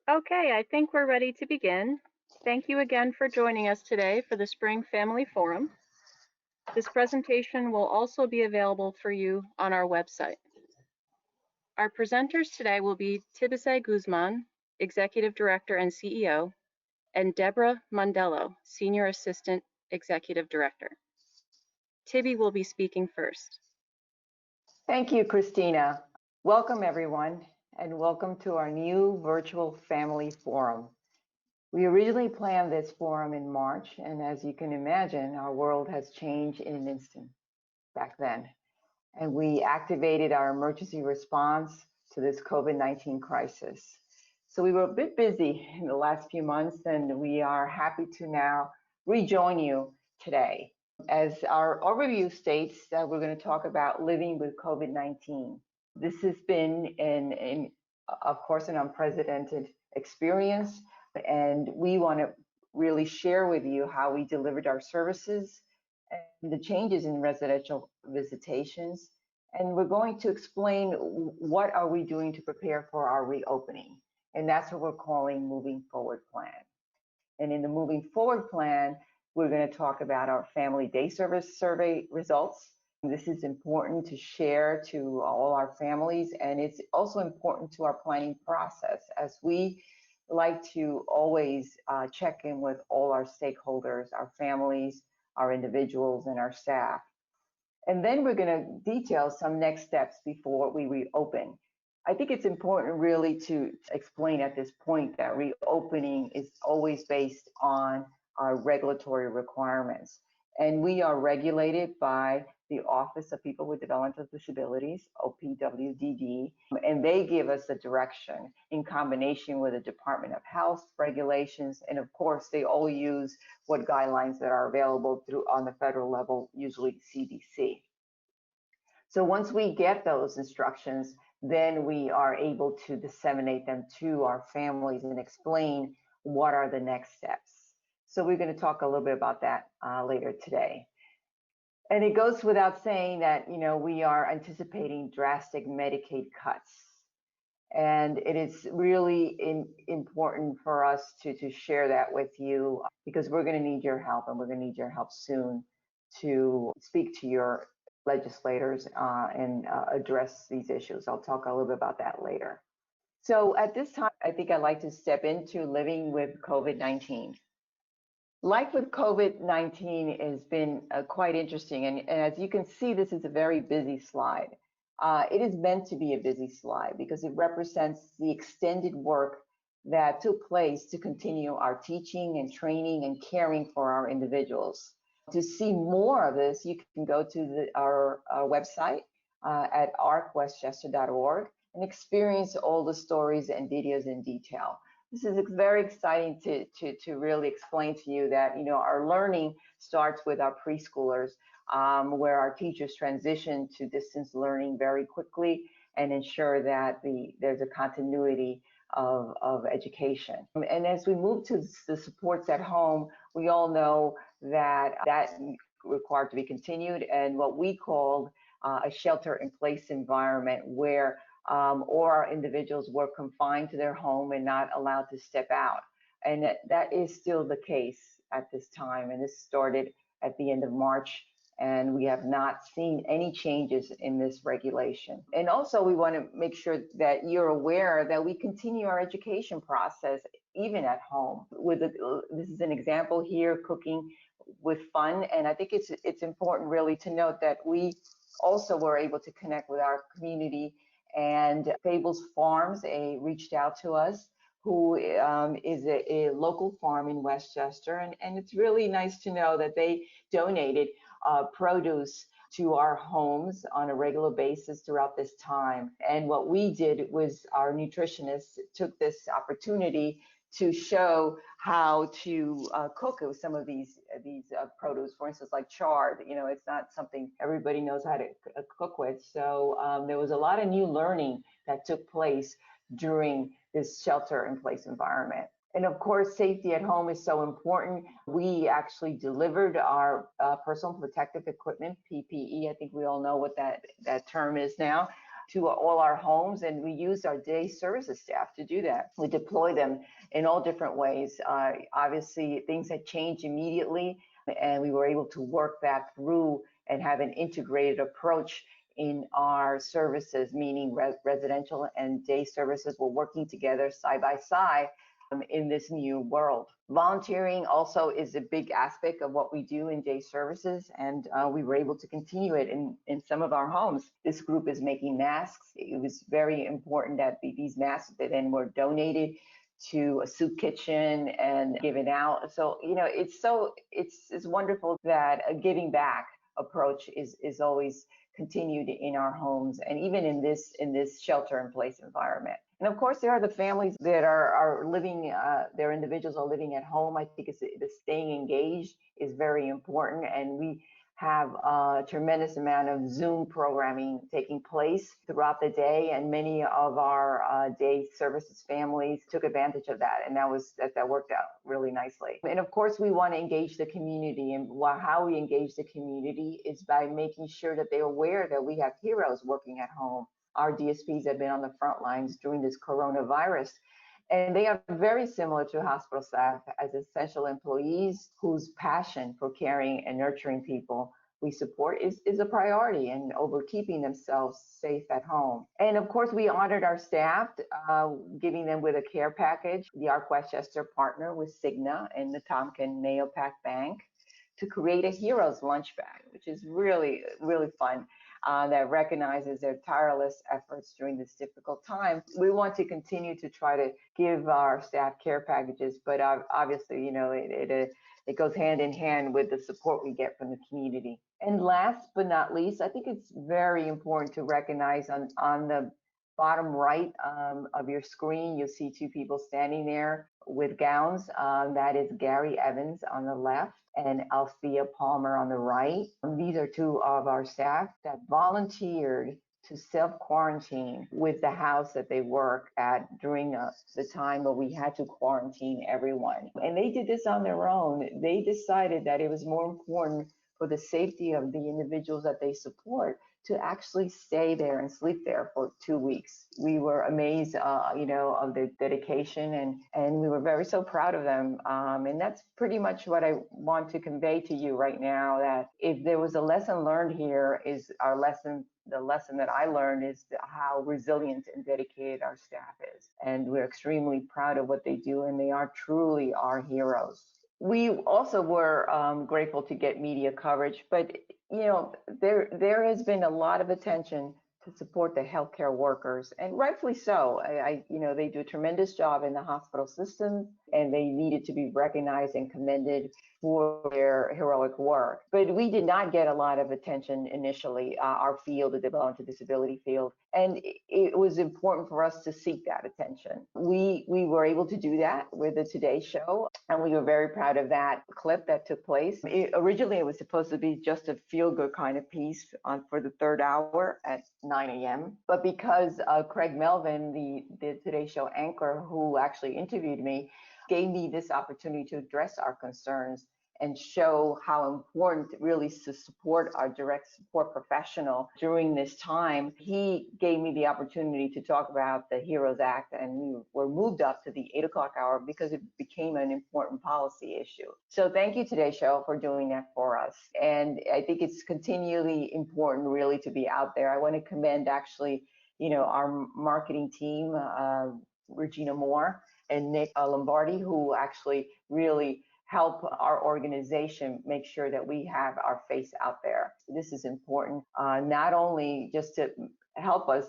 Okay, I think we're ready to begin. Thank you again for joining us today for the Spring Family Forum. This presentation will also be available for you on our website. Our presenters today will be Tibisay Guzman, Executive Director and CEO, and Deborah Mondello, Senior Assistant Executive Director. Tibby will be speaking first. Thank you, Christina. Welcome, everyone, and welcome to our new virtual family forum. We originally planned this forum in March, and as you can imagine, our world has changed in an instant back then. And we activated our emergency response to this COVID-19 crisis. So we were a bit busy in the last few months, and we are happy to now rejoin you today. As our overview states, we're going to talk about living with COVID-19. This has been, of course, an unprecedented experience, and we want to really share with you how we delivered our services and the changes in residential visitations. And we're going to explain what are we doing to prepare for our reopening. And that's what we're calling Moving Forward Plan. And in the Moving Forward Plan, we're going to talk about our Family Day Service Survey results. This is important to share to all our families, and it's also important to our planning process as we like to always check in with all our stakeholders, our families, our individuals, and our staff. And then we're going to detail some next steps before we reopen. I think it's important really to explain at this point that reopening is always based on our regulatory requirements. And we are regulated by the Office of People with Developmental Disabilities, OPWDD, and they give us the direction in combination with the Department of Health regulations. And of course, they all use what guidelines that are available through on the federal level, usually CDC. So once we get those instructions, then we are able to disseminate them to our families and explain what are the next steps. So we're going to talk a little bit about that later today. And it goes without saying that, we are anticipating drastic Medicaid cuts. And it is really important for us to share that with you because we're going to need your help, and we're going to need your help soon to speak to your legislators and address these issues. I'll talk a little bit about that later. So at this time, I think I'd like to step into living with COVID-19. Life with COVID-19 has been quite interesting, and as you can see, this is a very busy slide. It is meant to be a busy slide because it represents the extended work that took place to continue our teaching and training and caring for our individuals. To see more of this, you can go to our website at arcwestchester.org and experience all the stories and videos in detail. This is very exciting to really explain to you that our learning starts with our preschoolers, where our teachers transition to distance learning very quickly and ensure that there's a continuity of education. And as we move to the supports at home, we all know that required to be continued, and what we called a shelter-in-place environment where all our individuals were confined to their home and not allowed to step out. And that is still the case at this time. And this started at the end of March, and we have not seen any changes in this regulation. And also, we want to make sure that you're aware that we continue our education process even at home. This is an example here, cooking with fun. And I think it's important really to note that we also were able to connect with our community, and Fables Farms reached out to us, who is a local farm in Westchester. And it's really nice to know that they donated produce to our homes on a regular basis throughout this time. And what we did was our nutritionists took this opportunity to show how to cook with some of these produce. For instance, like chard, it's not something everybody knows how to cook with. So there was a lot of new learning that took place during this shelter-in-place environment. And of course, safety at home is so important. We actually delivered our personal protective equipment, PPE. I think we all know what that term is now. to all our homes, and we use our day services staff to do that. We deploy them in all different ways. Obviously, things had changed immediately, and we were able to work that through and have an integrated approach in our services, meaning residential and day services were working together side by side in this new world. Volunteering also is a big aspect of what we do in day services, and we were able to continue it in some of our homes. This group is making masks. It was very important that these masks that then were donated to a soup kitchen and given out. So, it's wonderful that a giving back approach is always continued in our homes, and even in this shelter in place environment. And of course, there are the families that are living, their individuals are living at home. I think the staying engaged is very important, and we have a tremendous amount of Zoom programming taking place throughout the day, and many of our day services families took advantage of that, and that worked out really nicely. And of course, we want to engage the community, and how we engage the community is by making sure that they're aware that we have heroes working at home. Our DSPs have been on the front lines during this coronavirus, and they are very similar to hospital staff as essential employees whose passion for caring and nurturing people we support is a priority, and over keeping themselves safe at home. And of course, we honored our staff, giving them with a care package. The Arc Westchester partner with Cigna and the Tompkin Mahopac Bank to create a hero's lunch bag, which is really, really fun. That recognizes their tireless efforts during this difficult time. We want to continue to try to give our staff care packages, but obviously, it goes hand in hand with the support we get from the community. And last but not least, I think it's very important to recognize on the bottom right of your screen, you'll see two people standing there with gowns. That is Gary Evans on the left and Althea Palmer on the right. These are two of our staff that volunteered to self-quarantine with the house that they work at during the time where we had to quarantine everyone. And they did this on their own. They decided that it was more important for the safety of the individuals that they support to actually stay there and sleep there for 2 weeks. We were amazed, of their dedication, and we were so proud of them. And that's pretty much what I want to convey to you right now, that if there was a lesson learned here, is the lesson that I learned is how resilient and dedicated our staff is. And we're extremely proud of what they do, and they are truly our heroes. We also were grateful to get media coverage, but there has been a lot of attention to support the healthcare workers, and rightfully so. They do a tremendous job in the hospital system, and they needed to be recognized and commended for their heroic work. But we did not get a lot of attention initially, our field, the developmental disability field, and it was important for us to seek that attention. We were able to do that with the Today Show, and we were very proud of that clip that took place. Originally, it was supposed to be just a feel-good kind of piece for the third hour at 9 a.m. But because Craig Melvin, the Today Show anchor who actually interviewed me, gave me this opportunity to address our concerns and show how important it really is to support our direct support professional during this time. He gave me the opportunity to talk about the HEROES Act, and we were moved up to the 8 o'clock hour because it became an important policy issue. So thank you, Today Show, for doing that for us. And I think it's continually important really to be out there. I want to commend actually, our marketing team, Regina Moore and Nick Lombardi, who actually really help our organization make sure that we have our face out there. This is important, not only just to help us,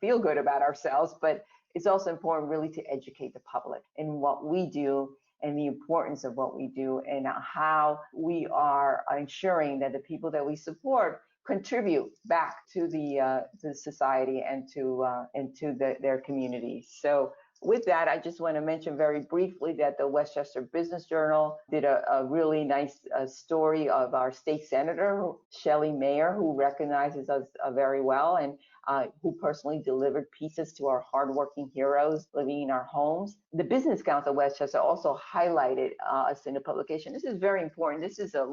feel good about ourselves, but it's also important really to educate the public in what we do and the importance of what we do, and how we are ensuring that the people that we support contribute back to the society and to their communities. So with that, I just want to mention very briefly that the Westchester Business Journal did a really nice story of our state senator, Shelley Mayer, who recognizes us very well, and who personally delivered pieces to our hardworking heroes living in our homes. The Business Council of Westchester also highlighted us in the publication. This is very important. These are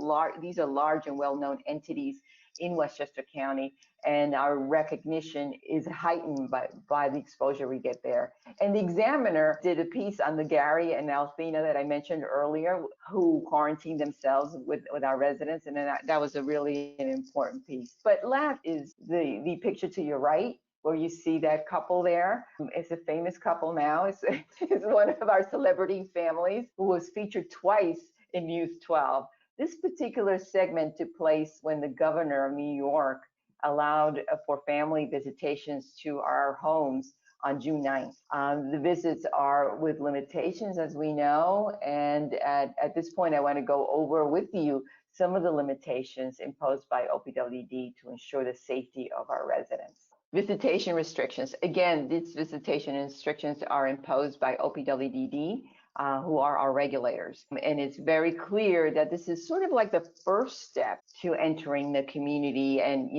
large and well-known entities in Westchester County, and our recognition is heightened by the exposure we get there. And the Examiner did a piece on the Gary and Althena that I mentioned earlier, who quarantined themselves with our residents, and then that was a really an important piece. But last is the picture to your right, where you see that couple there. It's a famous couple now. It's one of our celebrity families who was featured twice in News 12. This particular segment took place when the governor of New York allowed for family visitations to our homes on June 9th. The visits are with limitations, as we know, and at this point, I want to go over with you some of the limitations imposed by OPWD to ensure the safety of our residents. Visitation restrictions. Again, these visitation restrictions are imposed by OPWDD, who are our regulators. And it's very clear that this is sort of like the first step to entering the community. And,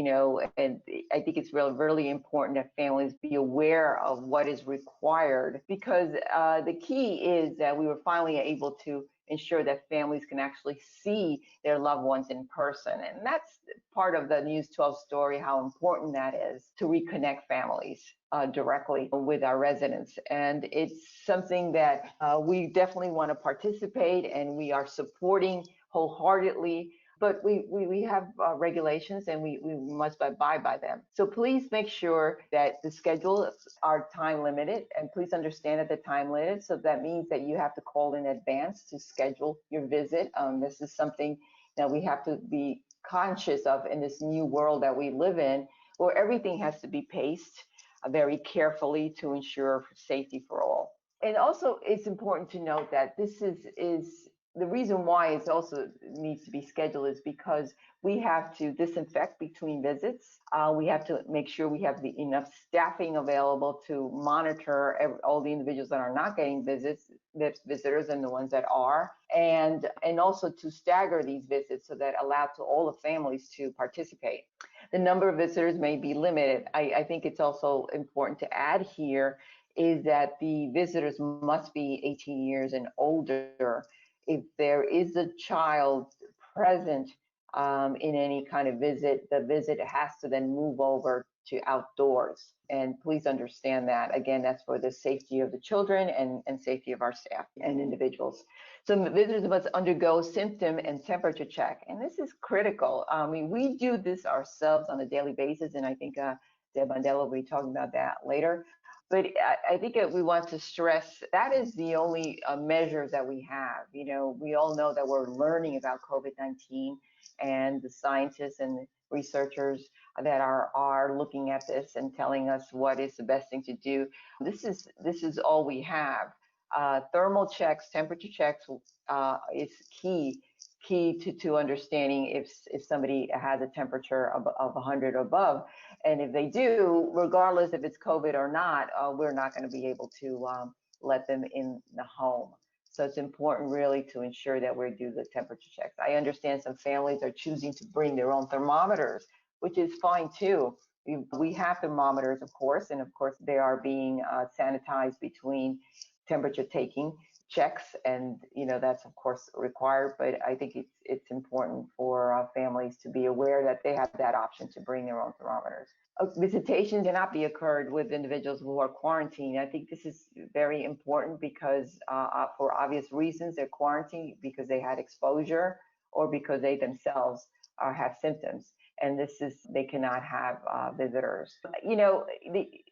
and I think it's really important that families be aware of what is required, because the key is that we were finally able to ensure that families can actually see their loved ones in person. And that's part of the News 12 story, how important that is to reconnect families directly with our residents. And it's something that we definitely want to participate, and we are supporting wholeheartedly. But we have regulations, and we must abide by them. So please make sure that the schedules are time limited, and please understand that the time limited. So that means that you have to call in advance to schedule your visit. This is something that we have to be conscious of in this new world that we live in, where everything has to be paced very carefully to ensure safety for all. And also, it's important to note that this is the reason why it also needs to be scheduled is because we have to disinfect between visits. We have to make sure we have enough staffing available to monitor all the individuals that are not getting visitors and the ones that are, and also to stagger these visits so that allow to all the families to participate. The number of visitors may be limited. I think it's also important to add here is that the visitors must be 18 years and older. If there is a child present in any kind of visit, the visit has to then move over to outdoors. And please understand that. Again, that's for the safety of the children and safety of our staff and individuals. So visitors must undergo symptom and temperature check. And this is critical. We do this ourselves on a daily basis, and I think Deb Mandela will be talking about that later. But I think we want to stress that is the only measure that we have. We all know that we're learning about COVID-19, and the scientists and researchers that are looking at this and telling us what is the best thing to do. This is all we have. Thermal checks, temperature checks is key to understanding if somebody has a temperature of 100 or above. And if they do, regardless if it's COVID or not, we're not going to be able to let them in the home. So it's important really to ensure that we do the temperature checks. I understand some families are choosing to bring their own thermometers, which is fine too. We have thermometers, of course, and of course they are being sanitized between temperature taking checks, and that's of course required. But I think it's important for families to be aware that they have that option to bring their own thermometers. Visitation cannot be occurred with individuals who are quarantined. I think this is very important because for obvious reasons, they're quarantined because they had exposure or because they themselves have symptoms. And they cannot have visitors.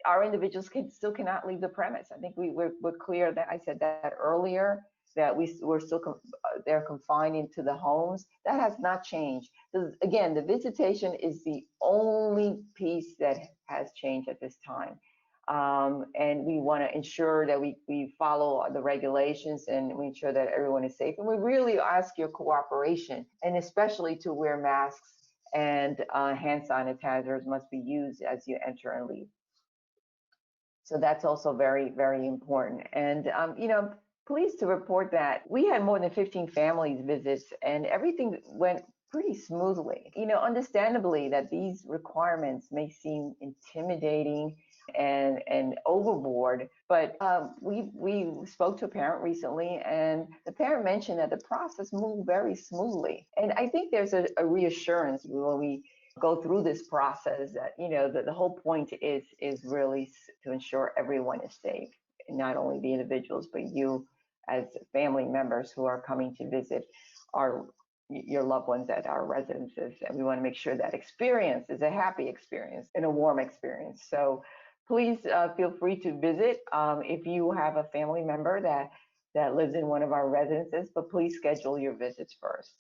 Our individuals still cannot leave the premise. I think we're clear that I said that earlier, that we're still they're confined into the homes. That has not changed. Again, the visitation is the only piece that has changed at this time. And we want to ensure that we follow the regulations and we ensure that everyone is safe. And we really ask your cooperation, and especially to wear masks, and hand sanitizers must be used as you enter and leave. So that's also very, very important. And, pleased to report that we had more than 15 families visits, and everything went pretty smoothly. Understandably that these requirements may seem intimidating and overboard, but we spoke to a parent recently, and the parent mentioned that the process moved very smoothly. And I think there's a reassurance when we go through this process. The whole point is really to ensure everyone is safe, not only the individuals, but you as family members who are coming to visit our your loved ones at our residences. And we want to make sure that experience is a happy experience and a warm experience. So please feel free to visit if you have a family member that lives in one of our residences, but please schedule your visits first.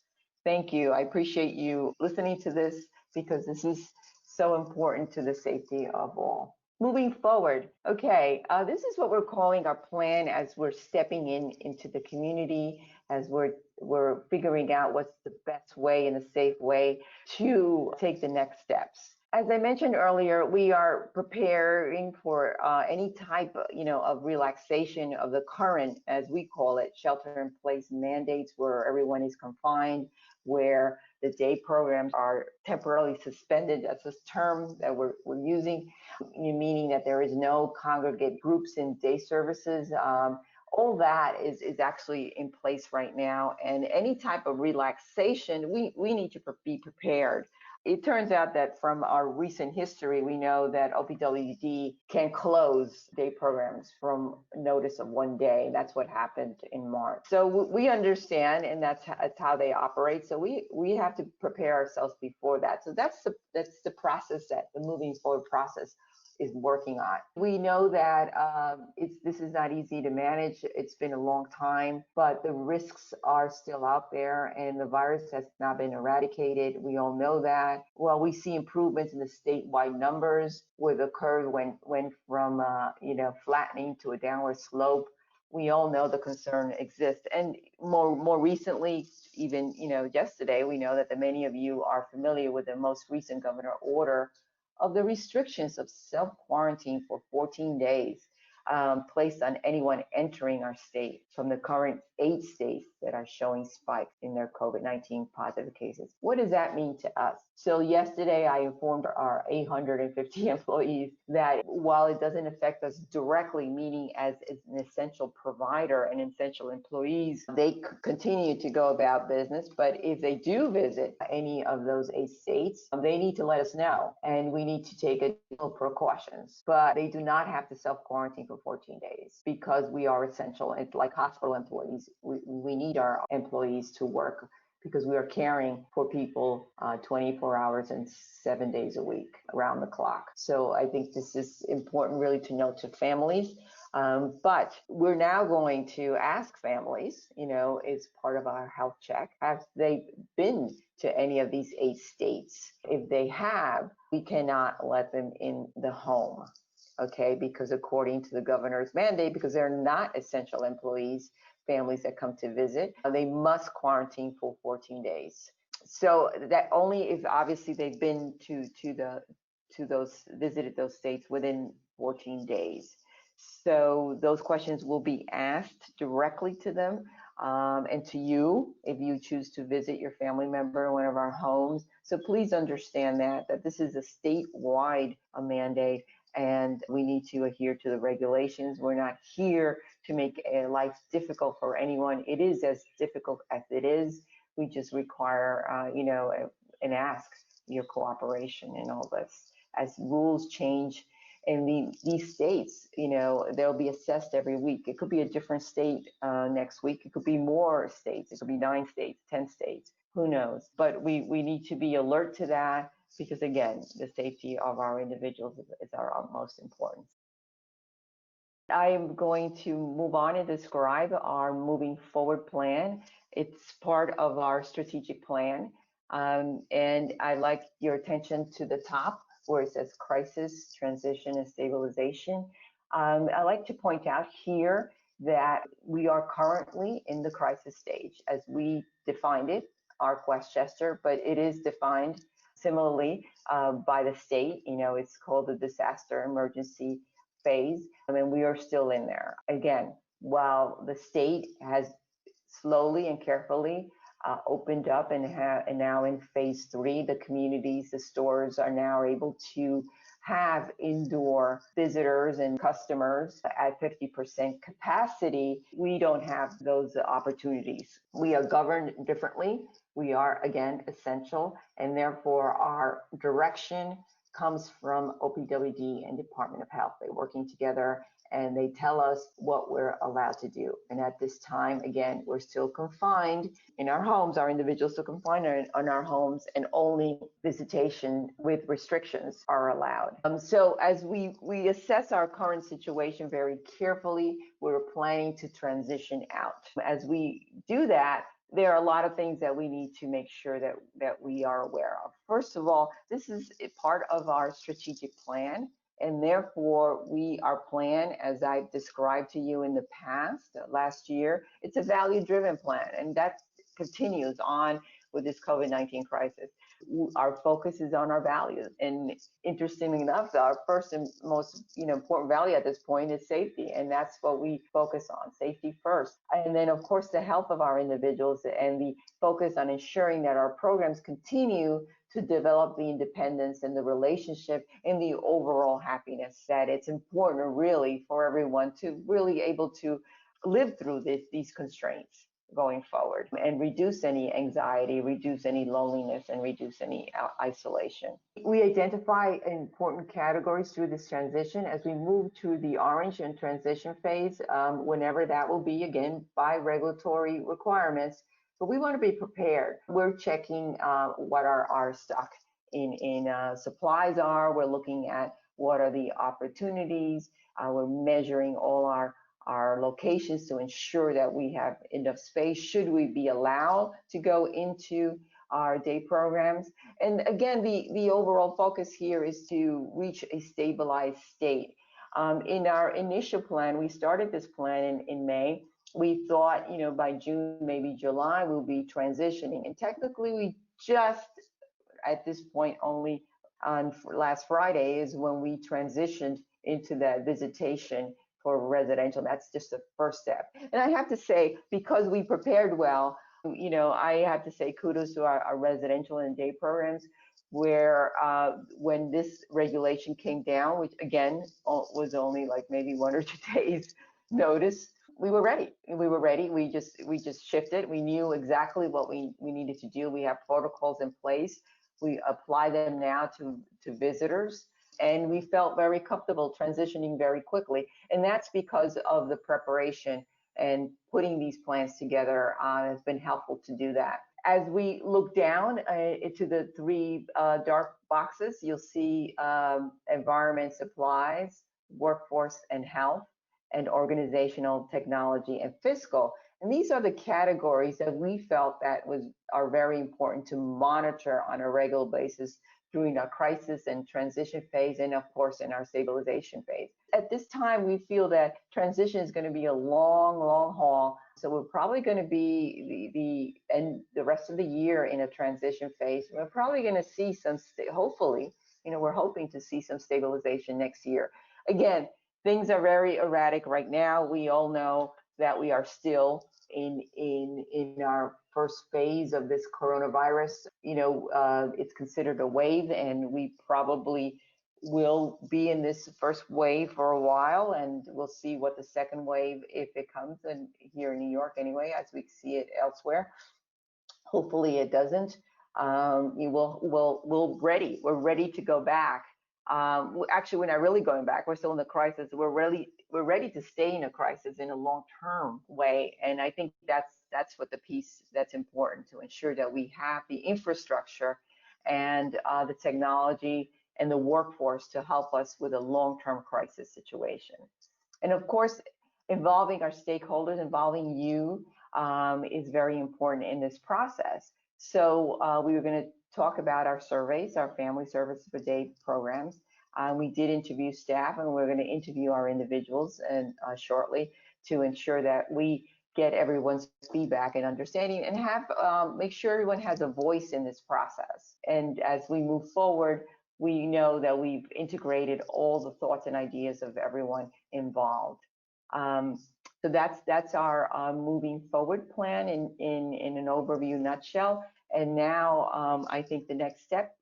Thank you. I appreciate you listening to this because this is so important to the safety of all. Moving forward, okay, this is what we're calling our plan as we're stepping into the community, as we're figuring out what's the best way and a safe way to take the next steps. As I mentioned earlier, we are preparing for any type, of relaxation of the current, as we call it, shelter-in-place mandates, where everyone is confined, where the day programs are temporarily suspended. That's a term that we're using, meaning that there is no congregate groups in day services. All that is actually in place right now. And any type of relaxation, we need to be prepared. It turns out that from our recent history, we know that OPWD can close day programs from notice of 1 day. That's what happened in March. So we understand, and that's how they operate. So we have to prepare ourselves before that. So that's the process, that the moving forward process is working on. We know that this is not easy to manage. It's been a long time, but the risks are still out there, and the virus has not been eradicated. We all know that. Well, we see improvements in the statewide numbers, where the curve went from flattening to a downward slope. We all know the concern exists, and more recently, even yesterday, we know that many of you are familiar with the most recent governor order of the restrictions of self-quarantine for 14 days placed on anyone entering our state from the current 8 states that are showing spikes in their COVID-19 positive cases. What does that mean to us? So yesterday, I informed our 850 employees that while it doesn't affect us directly, meaning as an essential provider and essential employees, they continue to go about business. But if they do visit any of those 8 states, they need to let us know, and we need to take additional precautions. But they do not have to self-quarantine for 14 days because we are essential. It's like hospital employees. We need our employees to work because we are caring for people 24 hours and 7 days a week around the clock. So I think this is important really to note to families. But we're now going to ask families, as part of our health check, have they been to any of these 8 states? If they have, we cannot let them in the home, okay? Because according to the governor's mandate, because they're not essential employees, families that come to visit, they must quarantine for 14 days. So that only if obviously they've been visited those states within 14 days. So those questions will be asked directly to them and to you if you choose to visit your family member in one of our homes. So please understand that this is a statewide mandate, and we need to adhere to the regulations. We're not here to make life difficult for anyone. It is as difficult as it is. We just require, and ask your cooperation in all this. As rules change in these states, they'll be assessed every week. It could be a different state next week. It could be more states. It could be 9 states, 10 states. Who knows? But we need to be alert to that because, again, the safety of our individuals is our utmost importance. I am going to move on and describe our moving forward plan. It's part of our strategic plan. And I'd like your attention to the top where it says crisis, transition, and stabilization. I'd like to point out here that we are currently in the crisis stage as we defined it, ARC Westchester, but it is defined similarly by the state. It's called the disaster emergency phase, and we are still in there. Again, while the state has slowly and carefully opened up and now in phase 3, the communities, the stores are now able to have indoor visitors and customers at 50% capacity, we don't have those opportunities. We are governed differently. We are, again, essential, and therefore our direction comes from OPWD and Department of Health. They're working together and they tell us what we're allowed to do. And at this time, again, we're still confined in our homes. Our individuals still confined in our homes, and only visitation with restrictions are allowed. So as we assess our current situation very carefully, we're planning to transition out. As we do that, there are a lot of things that we need to make sure that we are aware of. First of all, this is a part of our strategic plan, and therefore our plan, as I've described to you in the past, last year, it's a value-driven plan, and that continues on with this COVID-19 crisis. Our focus is on our values, and interestingly enough, our first and most important value at this point is safety, and that's what we focus on, safety first. And then, of course, the health of our individuals and the focus on ensuring that our programs continue to develop the independence and the relationship and the overall happiness, that it's important really for everyone to really able to live through these constraints going forward and reduce any anxiety, reduce any loneliness, and reduce any isolation. We identify important categories through this transition as we move to the orange and transition phase, whenever that will be, again, by regulatory requirements. But we want to be prepared. We're checking what our stock in supplies are. We're looking at what are the opportunities. We're measuring all our locations to ensure that we have enough space should we be allowed to go into our day programs. And again, the overall focus here is to reach a stabilized state. In our initial plan, we started this plan in May. We thought, by June, maybe July, we'll be transitioning. And technically, we just, at this point, only on last Friday is when we transitioned into that visitation for residential. That's just the first step. And I have to say, because we prepared well, I have to say kudos to our residential and day programs, where when this regulation came down, which again was only like maybe 1 or 2 days notice, we were ready. We just shifted. We knew exactly what we needed to do. We have protocols in place. We apply them now to visitors. And we felt very comfortable transitioning very quickly. And that's because of the preparation, and putting these plans together has been helpful to do that. As we look down into the 3 dark boxes, you'll see environment, supplies, workforce and health, and organizational, technology, and fiscal. And these are the categories that we felt are very important to monitor on a regular basis during our crisis and transition phase, and of course in our stabilization phase. At this time, we feel that transition is going to be a long, long haul. So we're probably going to be the rest of the year in a transition phase. We're probably going to see hopefully, we're hoping to see some stabilization next year. Again, things are very erratic right now. We all know that we are still in our first phase of this coronavirus. It's considered a wave, and we probably will be in this first wave for a while, and we'll see what the second wave, if it comes, and here in New York anyway, as we see it elsewhere. Hopefully it doesn't. We're ready to go back. Actually, we're not really going back. We're still in the crisis. We're ready to stay in a crisis in a long-term way, and I think that's what the piece that's important, to ensure that we have the infrastructure and the technology and the workforce to help us with a long-term crisis situation. And of course, involving our stakeholders, involving you, is very important in this process. So we were going to talk about our surveys, our family services for day programs. We did interview staff, and we're going to interview our individuals shortly to ensure that we get everyone's feedback and understanding, and make sure everyone has a voice in this process. And as we move forward, we know that we've integrated all the thoughts and ideas of everyone involved. So that's our moving forward plan in an overview nutshell. And now I think the next step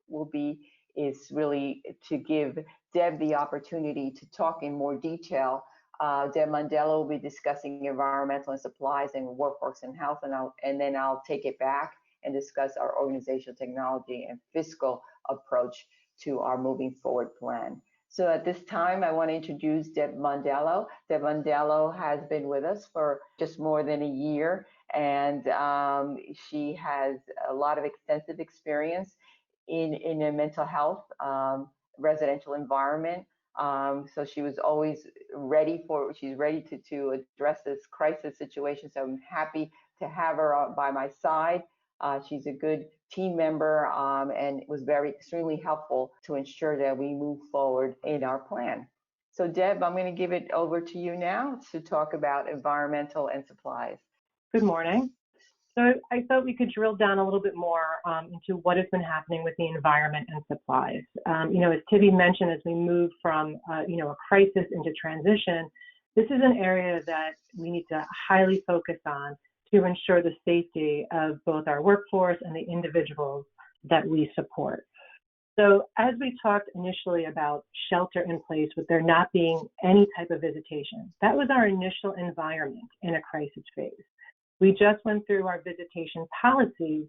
is really to give Deb the opportunity to talk in more detail. Deb Mondello will be discussing environmental and supplies and workforce and health, and then I'll take it back and discuss our organizational technology and fiscal approach to our moving forward plan. So at this time, I want to introduce Deb Mondello. Deb Mondello has been with us for just more than a year, and she has a lot of extensive experience in a mental health residential environment. So she was always she's ready to address this crisis situation. So I'm happy to have her by my side. She's a good team member and was extremely helpful to ensure that we move forward in our plan. So Deb, I'm going to give it over to you now to talk about environmental and supplies. Good morning. So I thought we could drill down a little bit more into what has been happening with the environment and supplies. As Tibby mentioned, as we move from a crisis into transition, this is an area that we need to highly focus on to ensure the safety of both our workforce and the individuals that we support. So as we talked initially about shelter in place with there not being any type of visitation, that was our initial environment in a crisis phase. We just went through our visitation policies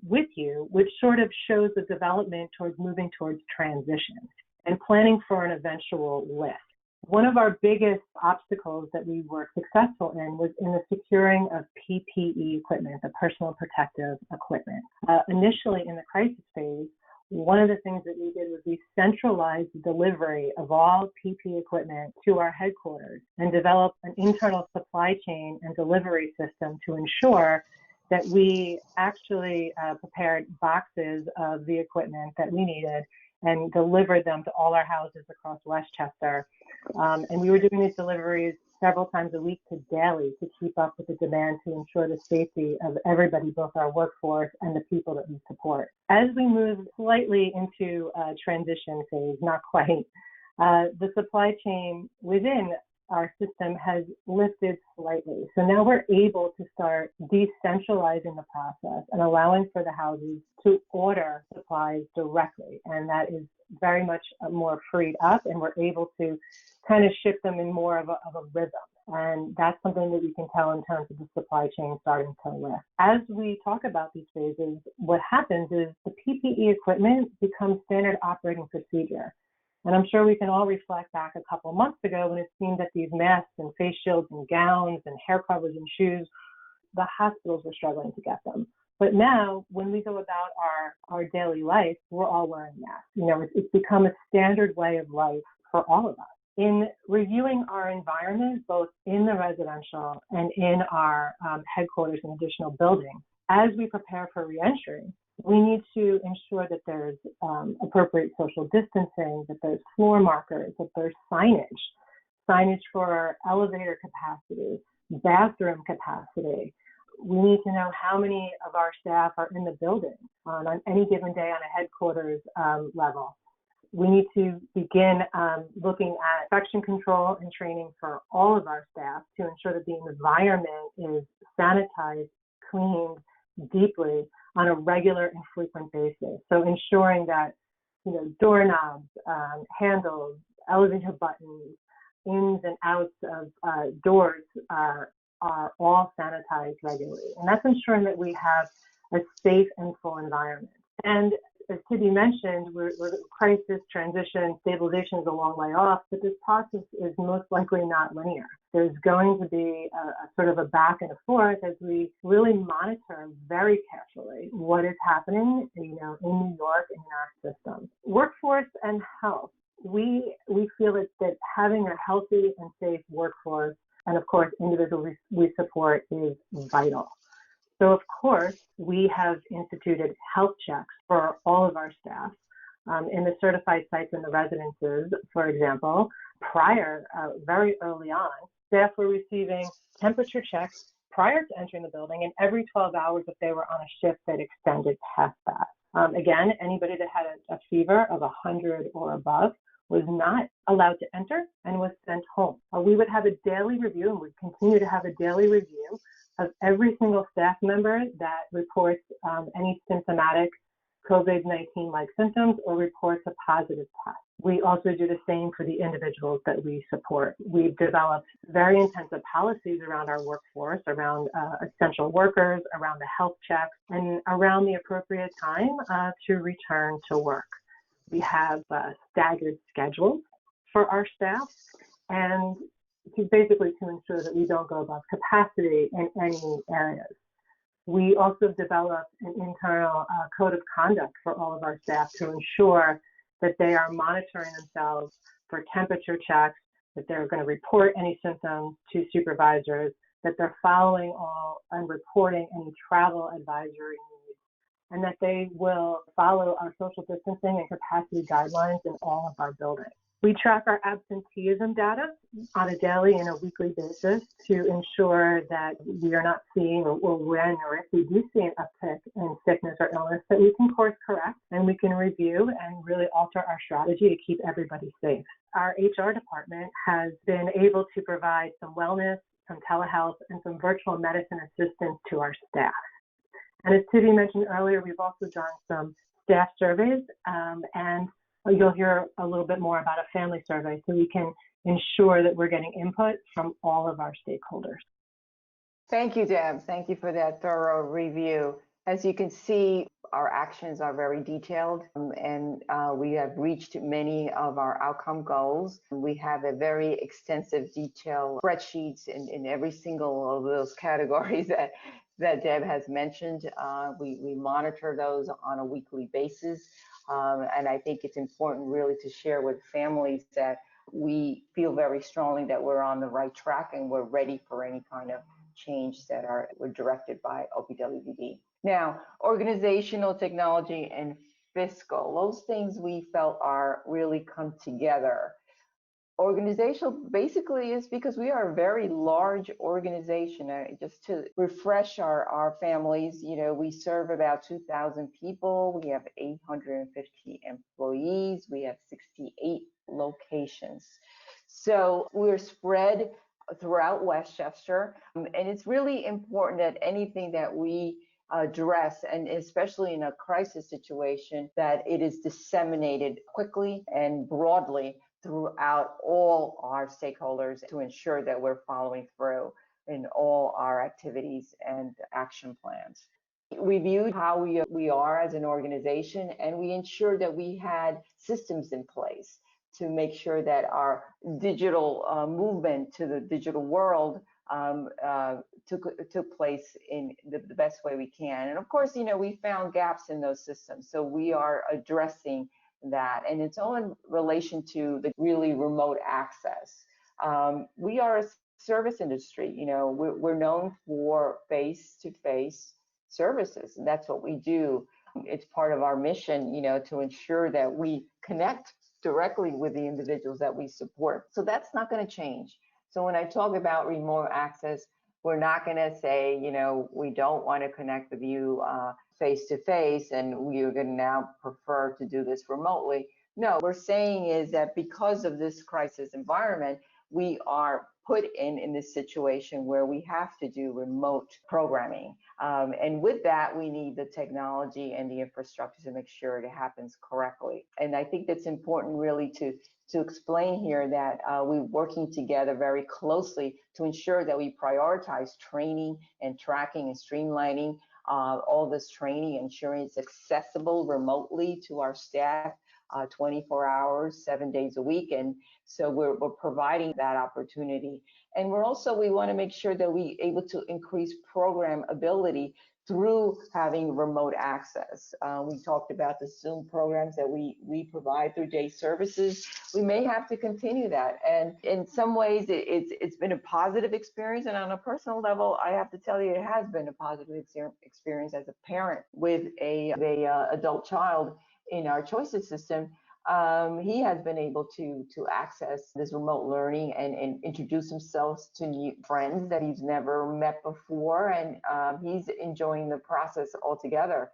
with you, which sort of shows the development towards moving towards transition and planning for an eventual lift. One of our biggest obstacles that we were successful in was in the securing of PPE equipment, the personal protective equipment. Initially in the crisis phase, one of the things that we did was we centralized the delivery of all PPE equipment to our headquarters and developed an internal supply chain and delivery system to ensure that we actually prepared boxes of the equipment that we needed and delivered them to all our houses across Westchester. And we were doing these deliveries several times a week to daily to keep up with the demand to ensure the safety of everybody, both our workforce and the people that we support. As we move slightly into a transition phase, not quite, the supply chain within our system has lifted slightly. So now we're able to start decentralizing the process and allowing for the houses to order supplies directly. And that is very much more freed up, and we're able to kind of shift them in more of a rhythm. And that's something that we can tell in terms of the supply chain starting to lift. As we talk about these phases, what happens is the PPE equipment becomes standard operating procedure. And I'm sure we can all reflect back a couple months ago when it seemed that these masks and face shields and gowns and hair covers and shoes, the hospitals were struggling to get them. But now, when we go about our daily life, we're all wearing masks. It's become a standard way of life for all of us. In reviewing our environment, both in the residential and in our headquarters and additional buildings, as we prepare for reentry, we need to ensure that there's appropriate social distancing, that there's floor markers, that there's signage for elevator capacity, bathroom capacity. We need to know how many of our staff are in the building on any given day on a headquarters level. We need to begin looking at infection control and training for all of our staff to ensure that the environment is sanitized, cleaned deeply on a regular and frequent basis. So ensuring that, doorknobs, handles, elevator buttons, ins and outs of doors are all sanitized regularly. And that's ensuring that we have a safe and full environment. And as Tibby mentioned, we're crisis, transition, stabilization is a long way off, but this process is most likely not linear. There's going to be a sort of a back and forth as we really monitor very carefully what is happening, in New York and in our system. Workforce and health. We feel that having a healthy and safe workforce and, of course, individuals we support is vital. So, of course, we have instituted health checks for all of our staff in the certified sites and the residences, for example. Very early on, staff were receiving temperature checks prior to entering the building, and every 12 hours if they were on a shift that extended past that. Again, anybody that had a fever of 100 or above was not allowed to enter and was sent home. We would have a daily review, and would continue to have a daily review of every single staff member that reports any symptomatic COVID-19-like symptoms or reports a positive test. We also do the same for the individuals that we support. We've developed very intensive policies around our workforce, around essential workers, around the health checks, and around the appropriate time to return to work. We have staggered schedules for our staff, and basically to ensure that we don't go above capacity in any areas. We also developed an internal code of conduct for all of our staff to ensure that they are monitoring themselves for temperature checks, that they're going to report any symptoms to supervisors, that they're following all and reporting any travel advisory needs, and that they will follow our social distancing and capacity guidelines in all of our buildings. We track our absenteeism data on a daily and a weekly basis to ensure that we are not seeing, or when or if we do see an uptick in sickness or illness, that we can course correct and we can review and really alter our strategy to keep everybody safe. Our HR department has been able to provide some wellness, some telehealth, and some virtual medicine assistance to our staff. And as Tiffany mentioned earlier, we've also done some staff surveys, and you'll hear a little bit more about a family survey so we can ensure that we're getting input from all of our stakeholders. Thank you, Deb. Thank you for that thorough review. As you can see, our actions are very detailed, and we have reached many of our outcome goals. We have a very extensive detailed spreadsheets in every single of those categories that Deb has mentioned. We monitor those on a weekly basis. And I think it's important really to share with families that we feel very strongly that we're on the right track and we're ready for any kind of change that were directed by OPWDD. Now, organizational, technology, and fiscal, those things we felt are really come together. Organizational basically is because we are a very large organization. Just to refresh our families, we serve about 2,000 people. We have 850 employees. We have 68 locations. So we're spread throughout Westchester. And it's really important that anything that we address, and especially in a crisis situation, that it is disseminated quickly and broadly throughout all our stakeholders to ensure that we're following through in all our activities and action plans. We viewed how we are as an organization, and we ensured that we had systems in place to make sure that our digital movement to the digital world took place in the best way we can. And of course, we found gaps in those systems. So we are addressing that, and it's all in relation to the really remote access. We are a service industry, we're known for face-to-face services, and that's what we do. It's part of our mission, to ensure that we connect directly with the individuals that we support. So that's not going to change. So when I talk about remote access, we're not going to say, we don't want to connect with you face to face, and we're going to now prefer to do this remotely. No, we're saying is that because of this crisis environment, we are put in this situation where we have to do remote programming. And with that, we need the technology and the infrastructure to make sure it happens correctly. And I think that's important really to explain here that we're working together very closely to ensure that we prioritize training and tracking and streamlining all this training, ensuring it's accessible remotely to our staff 24 hours, 7 days a week. And so we're providing that opportunity. And we want to make sure that we're able to increase program ability through having remote access. We talked about the Zoom programs that we provide through day services. We may have to continue that. And in some ways, it's been a positive experience. And on a personal level, I have to tell you, it has been a positive experience as a parent with a adult child in our choices system. He has been able to access this remote learning and introduce himself to new friends that he's never met before, and he's enjoying the process altogether.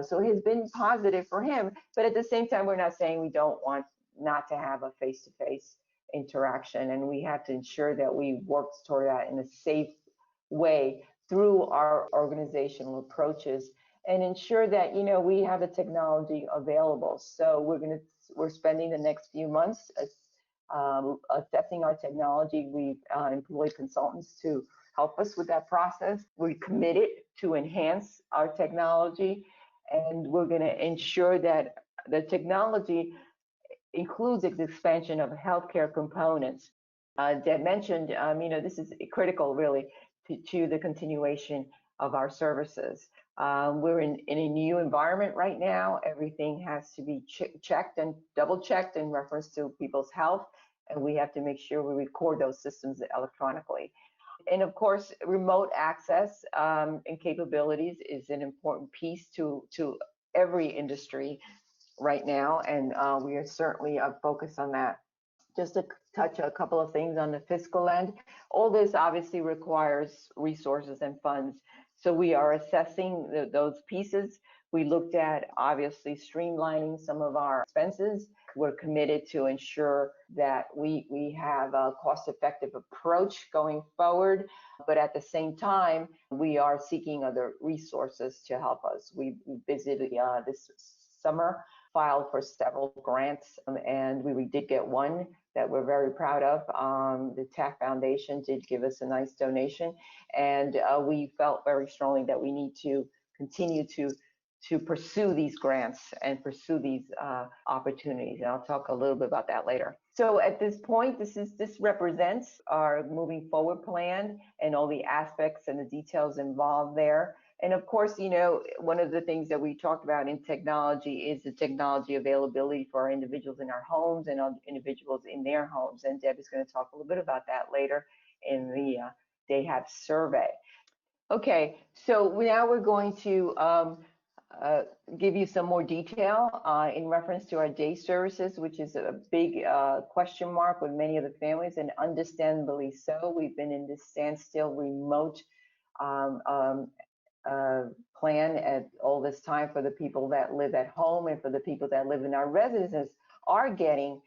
So it's been positive for him, but at the same time, we're not saying we don't want not to have a face-to-face interaction, and we have to ensure that we work toward that in a safe way through our organizational approaches, and ensure that we have the technology available. So we're going to we're spending the next few months assessing our technology. We've employed consultants to help us with that process. We're committed to enhance our technology, and we're going to ensure that the technology includes the expansion of healthcare components. Deb mentioned, this is critical really to the continuation of our services. We're in a new environment right now. Everything has to be checked and double checked in reference to people's health, and we have to make sure we record those systems electronically. And of course, remote access and capabilities is an important piece to every industry right now, and we are certainly focused on that. Just to touch a couple of things on the fiscal end, all this obviously requires resources and funds. So we are assessing those pieces. We looked at obviously streamlining some of our expenses. We're committed to ensure that we have a cost-effective approach going forward, but at the same time, we are seeking other resources to help us. We visited this summer, filed for several grants, and we did get one that we're very proud of. The TAF Foundation did give us a nice donation, and we felt very strongly that we need to continue to pursue these grants and pursue these opportunities. And I'll talk a little bit about that later. So at this point, this represents our moving forward plan and all the aspects and the details involved there. And of course, one of the things that we talked about in technology is the technology availability for our individuals in our homes and individuals in their homes. And Deb is going to talk a little bit about that later in the DayHab survey. Okay, so now we're going to give you some more detail in reference to our day services, which is a big question mark with many of the families, and understandably so. We've been in this standstill remote plan at all this time for the people that live at home, and for the people that live in our residences are getting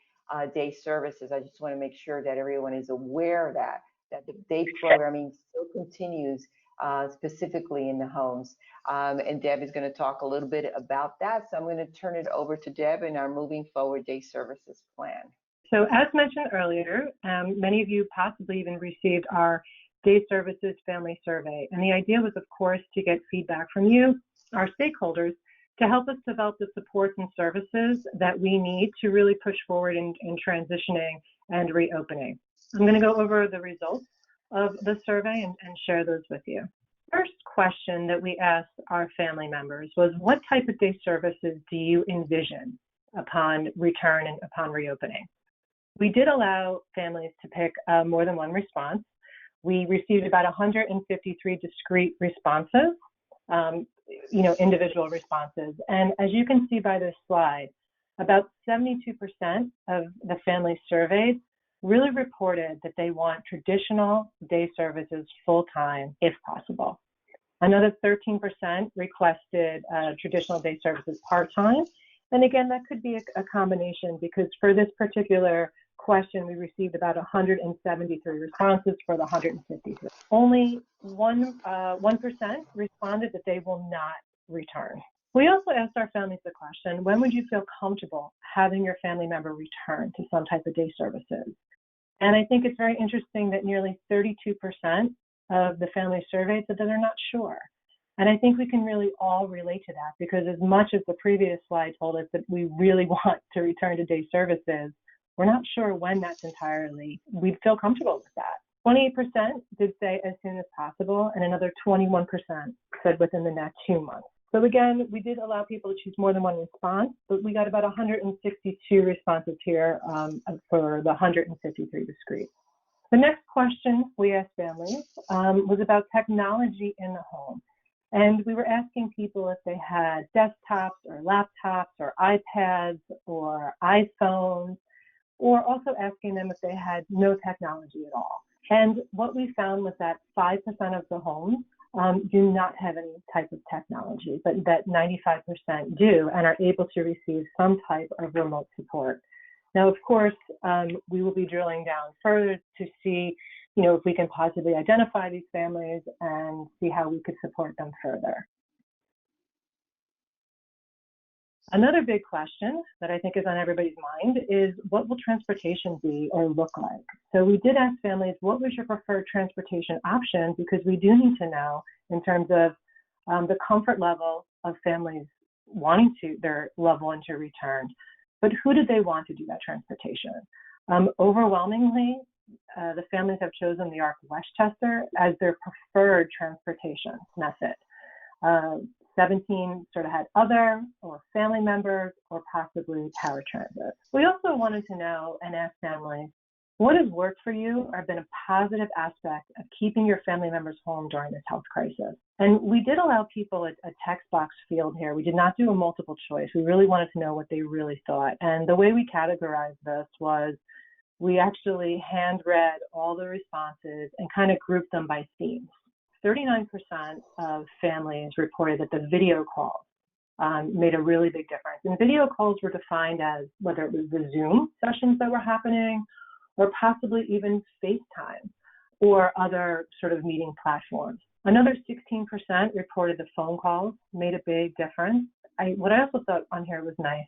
day services. I just want to make sure that everyone is aware of that the day programming still continues specifically in the homes. And Deb is going to talk a little bit about that. So I'm going to turn it over to Deb in our moving forward day services plan. So as mentioned earlier, many of you possibly even received our Day Services Family Survey. And the idea was, of course, to get feedback from you, our stakeholders, to help us develop the supports and services that we need to really push forward in transitioning and reopening. I'm going to go over the results of the survey and share those with you. First question that we asked our family members was, what type of day services do you envision upon return and upon reopening? We did allow families to pick more than one response. We received about 153 discrete responses, individual responses. And as you can see by this slide, about 72% of the families surveyed really reported that they want traditional day services full-time if possible. Another 13% requested traditional day services part-time. And again, that could be a combination, because for this particular question, we received about 173 responses for the 153. Only 1% responded that they will not return. We also asked our families the question, when would you feel comfortable having your family member return to some type of day services? And I think it's very interesting that nearly 32% of the family surveyed said that they're not sure. And I think we can really all relate to that, because as much as the previous slide told us that we really want to return to day services, we're not sure when that's entirely, we'd feel comfortable with that. 28% did say as soon as possible, and another 21% said within the next 2 months. So again, we did allow people to choose more than one response, but we got about 162 responses here for the 153 discrete. The next question we asked families was about technology in the home. And we were asking people if they had desktops or laptops or iPads or iPhones, or also asking them if they had no technology at all. And what we found was that 5% of the homes do not have any type of technology, but that 95% do and are able to receive some type of remote support. Now, of course, we will be drilling down further to see, if we can possibly identify these families and see how we could support them further. Another big question that I think is on everybody's mind is, what will transportation be or look like? So we did ask families, what was your preferred transportation option? Because we do need to know in terms of the comfort level of families wanting their loved one to return, but who did they want to do that transportation? Overwhelmingly, the families have chosen the ARC Westchester as their preferred transportation method. 17 sort of had other or family members or possibly paratransit. We also wanted to know and ask families, what has worked for you or been a positive aspect of keeping your family members home during this health crisis? And we did allow people a text box field here. We did not do a multiple choice. We really wanted to know what they really thought. And the way we categorized this was we actually hand read all the responses and kind of grouped them by themes. 39% of families reported that the video calls made a really big difference. And video calls were defined as whether it was the Zoom sessions that were happening or possibly even FaceTime or other sort of meeting platforms. Another 16% reported the phone calls made a big difference. What I also thought on here was nice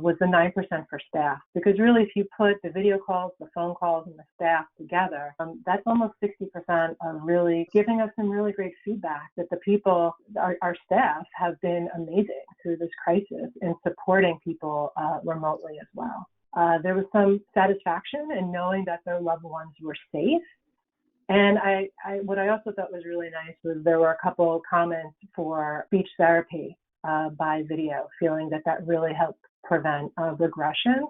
was the 9% for staff, because really if you put the video calls, the phone calls, and the staff together, that's almost 60% of really giving us some really great feedback that the people, our staff, have been amazing through this crisis in supporting people remotely as well. There was some satisfaction in knowing that their loved ones were safe. And what I also thought was really nice was there were a couple of comments for speech therapy by video, feeling that really helped prevent regression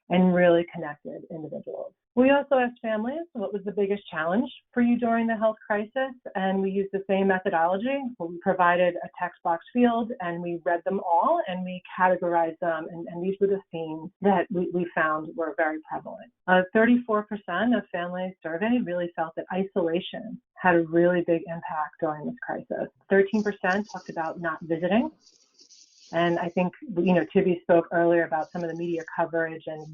and really connected individuals. We also asked families, what was the biggest challenge for you during the health crisis? And we used the same methodology. We provided a text box field and we read them all and we categorized them. And these were the themes that we found were very prevalent. 34% of families surveyed really felt that isolation had a really big impact during this crisis. 13% talked about not visiting. And I think, Tibby spoke earlier about some of the media coverage, and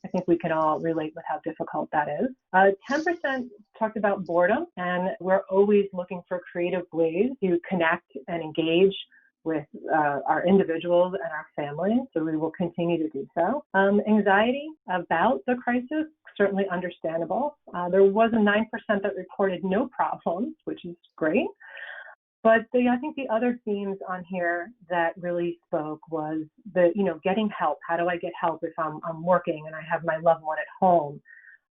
I think we can all relate with how difficult that is. 10% talked about boredom, and we're always looking for creative ways to connect and engage with our individuals and our families, so we will continue to do so. Anxiety about the crisis, certainly understandable. There was a 9% that reported no problems, which is great. But I think the other themes on here that really spoke was getting help. How do I get help if I'm working and I have my loved one at home?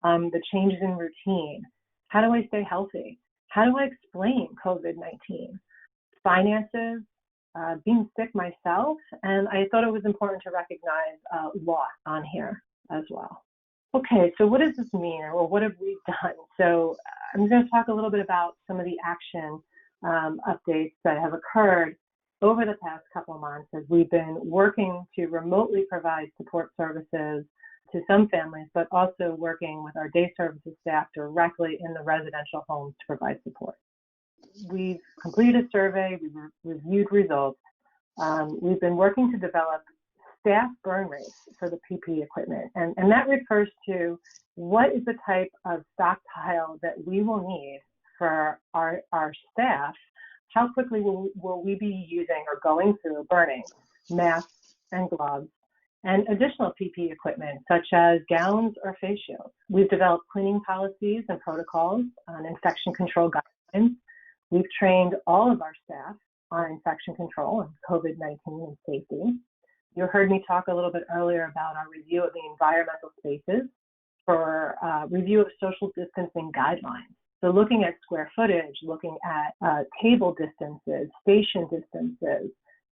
The changes in routine. How do I stay healthy? How do I explain COVID-19? Finances, being sick myself. And I thought it was important to recognize loss on here as well. Okay, so what does this mean, or what have we done? So I'm going to talk a little bit about some of the action updates that have occurred over the past couple of months as we've been working to remotely provide support services to some families, but also working with our day services staff directly in the residential homes to provide support. We've completed a survey, we've reviewed results. We've been working to develop staff burn rates for the PPE equipment, and that refers to what is the type of stockpile that we will need for our staff. How quickly will we be using or going through burning masks and gloves and additional PPE equipment such as gowns or face shields? We've developed cleaning policies and protocols on infection control guidelines. We've trained all of our staff on infection control and COVID-19 and safety. You heard me talk a little bit earlier about our review of the environmental spaces for review of social distancing guidelines. So looking at square footage, looking at table distances, station distances,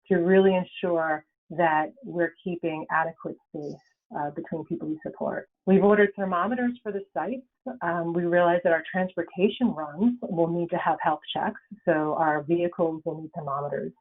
to really ensure that we're keeping adequate space between people we support. We've ordered thermometers for the sites. We realize that our transportation runs will need to have health checks, so our vehicles will need thermometers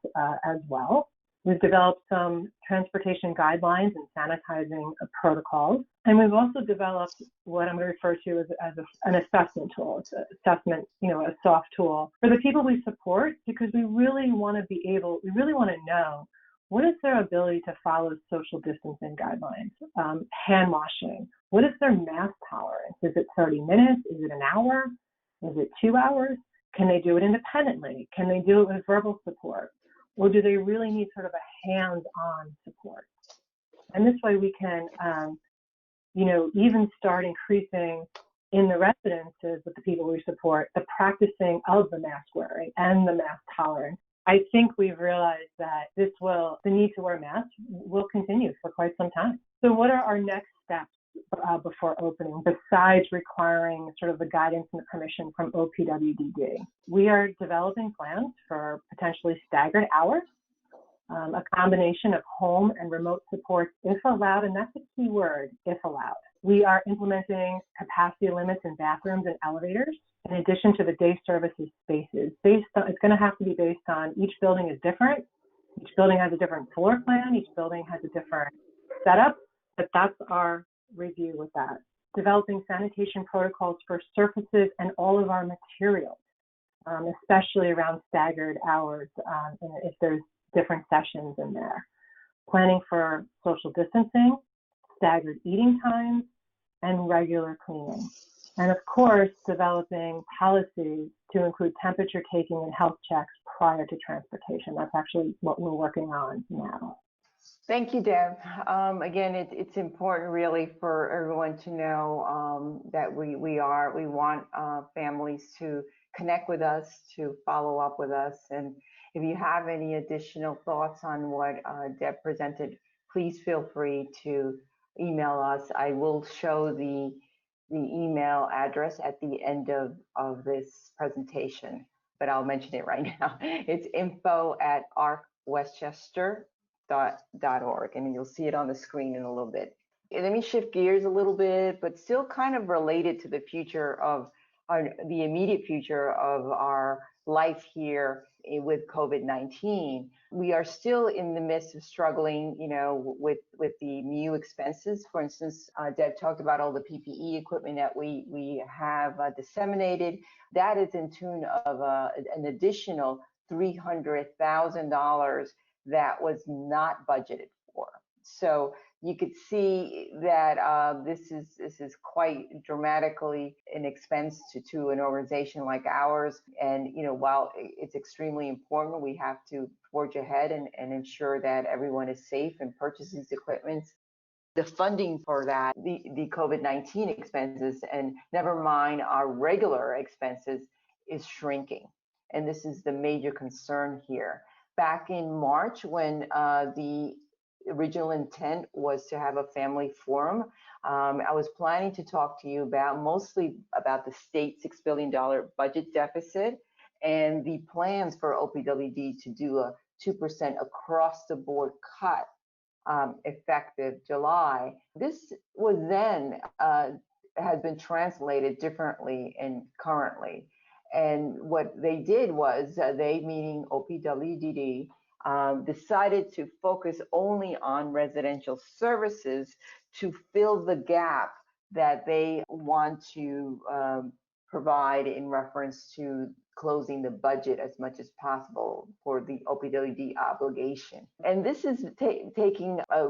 as well. We've developed some transportation guidelines and sanitizing protocols. And we've also developed what I'm going to refer to as an assessment tool. It's an assessment, a soft tool for the people we support, because we really want to know what is their ability to follow social distancing guidelines, hand washing, what is their mask tolerance? Is it 30 minutes? Is it an hour? Is it 2 hours? Can they do it independently? Can they do it with verbal support? or do they really need sort of a hands-on support? And this way we can, even start increasing in the residences with the people we support, the practicing of the mask wearing and the mask tolerance. I think we've realized that the need to wear masks will continue for quite some time. So what are our next steps before opening, besides requiring sort of the guidance and the permission from OPWDD? We are developing plans for potentially staggered hours, a combination of home and remote supports if allowed, and that's a key word, if allowed. We are implementing capacity limits in bathrooms and elevators, in addition to the day services spaces. It's going to have to be based on each building is different. Each building has a different floor plan. Each building has a different setup, but that's our review with that. Developing sanitation protocols for surfaces and all of our materials, especially around staggered hours, if there's different sessions in there. Planning for social distancing, staggered eating times, and regular cleaning. And of course, developing policies to include temperature taking and health checks prior to transportation. That's actually what we're working on now. Thank you, Deb. Again, it's important really for everyone to know that we want families to connect with us, to follow up with us. And if you have any additional thoughts on what Deb presented, please feel free to email us. I will show the email address at the end of this presentation, but I'll mention it right now. It's info@arcwestchester.org, and you'll see it on the screen in a little bit. Let me shift gears a little bit, but still kind of related to the future of the immediate future of our life here with COVID-19. We are still in the midst of struggling, with the new expenses. For instance, Deb talked about all the PPE equipment that we have disseminated. That is in tune of an additional $300,000 that was not budgeted for. So you could see that this is quite dramatically an expense to an organization like ours. And while it's extremely important, we have to forge ahead and ensure that everyone is safe and purchase these equipments. The funding for that, the COVID-19 expenses, and never mind our regular expenses, is shrinking. And this is the major concern here. Back in March, when the original intent was to have a family forum, I was planning to talk to you mostly about the state $6 billion budget deficit and the plans for OPWD to do a 2% across the board cut effective July. This was then has been translated differently and currently. And what they did was they, meaning OPWDD, decided to focus only on residential services to fill the gap that they want to provide in reference to closing the budget as much as possible for the OPWD obligation. And this is taking a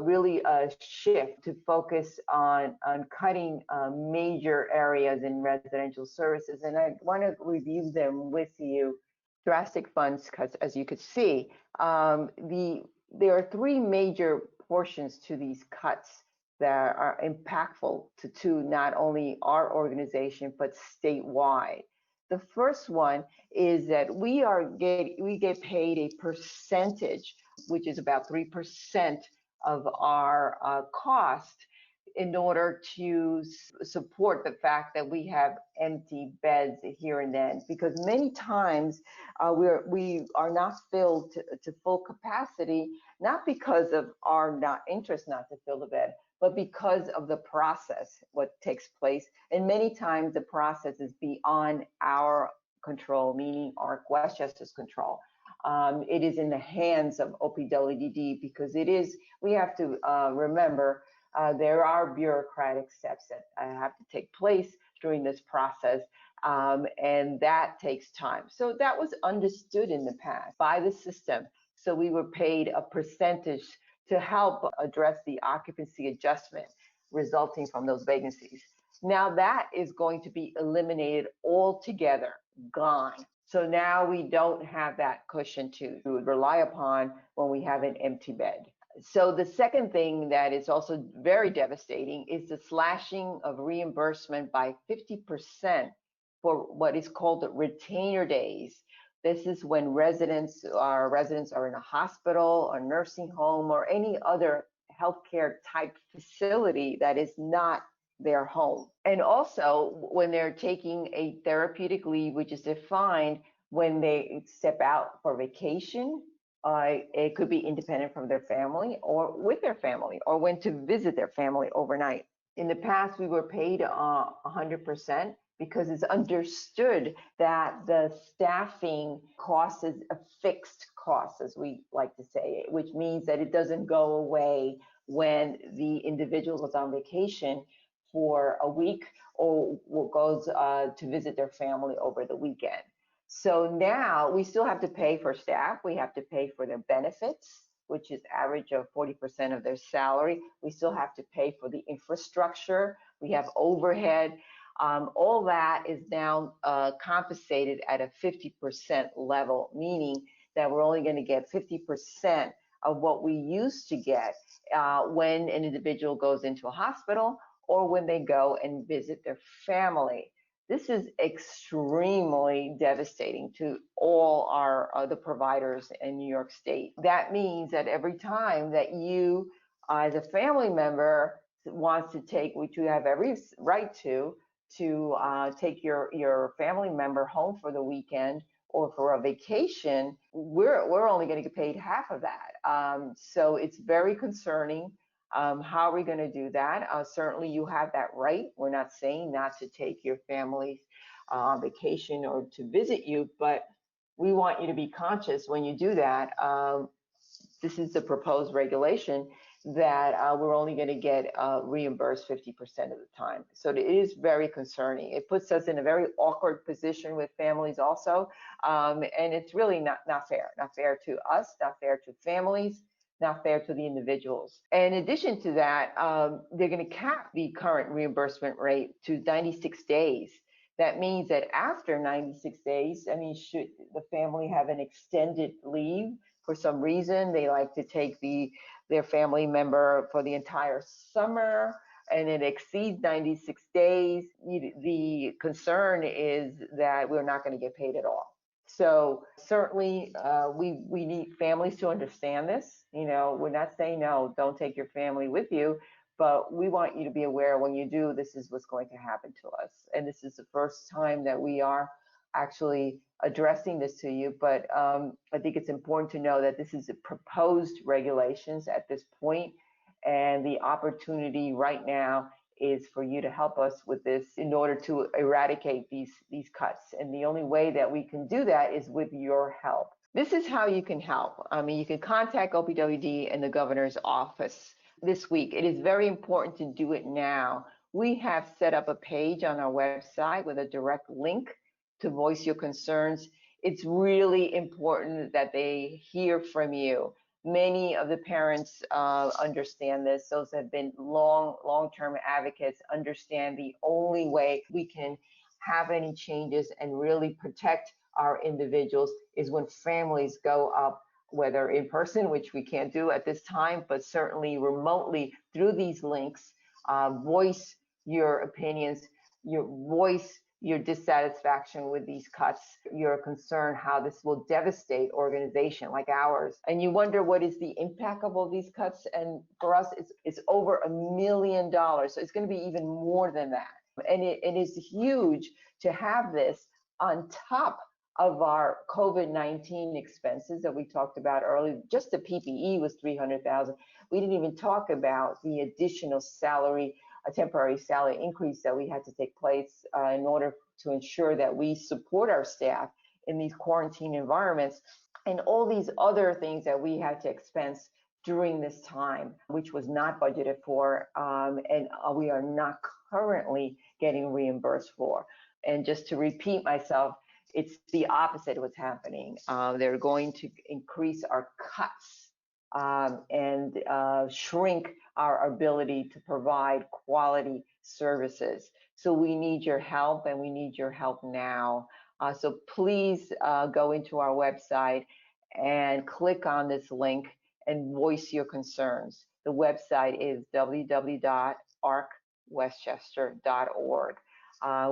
shift to focus on cutting major areas in residential services. And I want to review them with you. Drastic funds cuts, as you could see. There are three major portions to these cuts that are impactful to not only our organization, but statewide. The first one is that we get paid a percentage, which is about 3% of our cost, in order to support the fact that we have empty beds here and then, because many times we are not filled to full capacity, not because of our interest not to fill the bed, but because of the process, what takes place. And many times the process is beyond our control, meaning ARC Westchester's control. It is in the hands of OPWDD because we have to remember there are bureaucratic steps that have to take place during this process, and that takes time. So that was understood in the past by the system. So we were paid a percentage to help address the occupancy adjustment resulting from those vacancies. Now that is going to be eliminated altogether, gone. So now we don't have that cushion to rely upon when we have an empty bed. So the second thing that is also very devastating is the slashing of reimbursement by 50% for what is called the retainer days. This is when residents are in a hospital or nursing home or any other healthcare type facility that is not their home. And also when they're taking a therapeutic leave, which is defined when they step out for vacation, it could be independent from their family or with their family, or when to visit their family overnight. In the past, we were paid 100% because it's understood that the staffing cost is a fixed cost, as we like to say, which means that it doesn't go away when the individual goes on vacation for a week or goes to visit their family over the weekend. So now we still have to pay for staff. We have to pay for their benefits, which is average of 40% of their salary. We still have to pay for the infrastructure. We have overhead. All that is now compensated at a 50% level, meaning that we're only going to get 50% of what we used to get when an individual goes into a hospital or when they go and visit their family. This is extremely devastating to all our the providers in New York State. That means that every time that you, as a family member, wants to take, which you have every right to take your family member home for the weekend or for a vacation, we're only going to get paid half of that. So it's very concerning. How are we going to do that? Certainly you have that right. We're not saying not to take your family on vacation or to visit you, but we want you to be conscious when you do that. This is the proposed regulation that we're only going to get reimbursed 50% of the time. So it is very concerning. It puts us in a very awkward position with families also. And it's really not fair to us, not fair to families, not fair to the individuals. And in addition to that, they're going to cap the current reimbursement rate to 96 days. That means that after 96 days, I mean, should the family have an extended leave for some reason, they like to take their family member for the entire summer and it exceeds 96 days, the concern is that we're not going to get paid at all. So certainly we need families to understand this. You know, we're not saying no, don't take your family with you, but we want you to be aware when you do, this is what's going to happen to us. And this is the first time that we are actually addressing this to you, but I think it's important to know that this is a proposed regulations at this point, and the opportunity right now is for you to help us with this in order to eradicate these cuts. And the only way that we can do that is with your help. This is how you can help. I mean, you can contact OPWD and the governor's office this week. It is very important to do it now. We have set up a page on our website with a direct link to voice your concerns. It's really important that they hear from you. Many of the parents understand this. Those that have been long-term advocates understand the only way we can have any changes and really protect our individuals is when families go up, whether in person, which we can't do at this time, but certainly remotely through these links, voice your opinions, your voice your dissatisfaction with these cuts, your concern how this will devastate organization like ours. And you wonder what is the impact of all these cuts? And for us, it's over $1 million. So it's going to be even more than that. And it is huge to have this on top of our COVID-19 expenses that we talked about earlier. Just the PPE was $300,000. We didn't even talk about the additional salary, a temporary salary increase that we had to take place in order to ensure that we support our staff in these quarantine environments, and all these other things that we had to expense during this time, which was not budgeted for, and we are not currently getting reimbursed for. And just to repeat myself, it's the opposite of what's happening. They're going to increase our cuts and shrink our ability to provide quality services. So we need your help, and we need your help now. So please go into our website and click on this link and voice your concerns. The website is www.arcwestchester.org.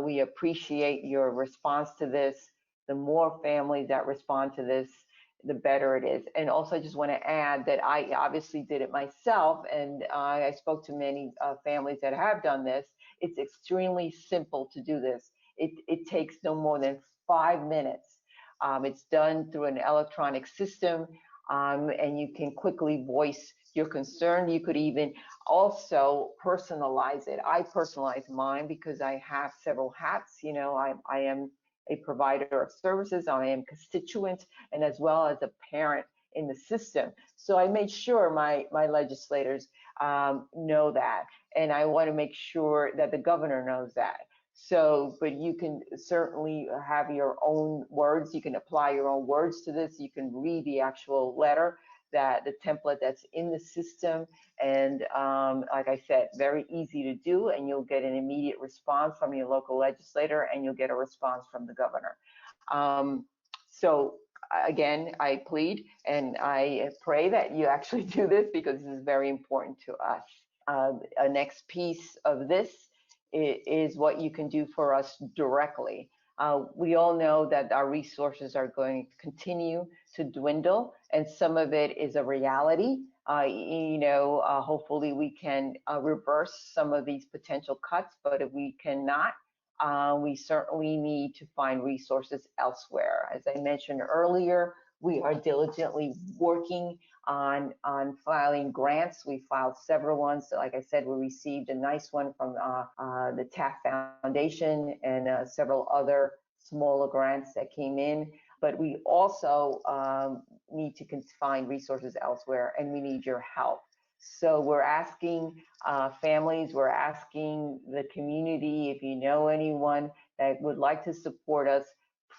We appreciate your response to this. The more families that respond to this, the better it is. And also, I just want to add that I obviously did it myself, and I spoke to many families that have done this. It's extremely simple to do this. It takes no more than 5 minutes. It's done through an electronic system, and you can quickly voice your concern. You could even also personalize it. I personalize mine because I have several hats. You know, I am a provider of services, I am constituent, and as well as a parent in the system. So I made sure my legislators know that, and I want to make sure that the governor knows that. So, but you can certainly have your own words. You can apply your own words to this. You can read the actual letter, that the template that's in the system. And like I said, very easy to do, and you'll get an immediate response from your local legislator, and you'll get a response from the governor. So again, I plead and I pray that you actually do this, because this is very important to us. A next piece of this is what you can do for us directly. We all know that our resources are going to continue to dwindle, and some of it is a reality. Hopefully we can reverse some of these potential cuts, but if we cannot, we certainly need to find resources elsewhere. As I mentioned earlier, we are diligently working on filing grants. We filed several ones. So like I said, we received a nice one from the Taft Foundation, and several other smaller grants that came in. But we also need to find resources elsewhere, and we need your help. So we're asking families, we're asking the community, if you know anyone that would like to support us,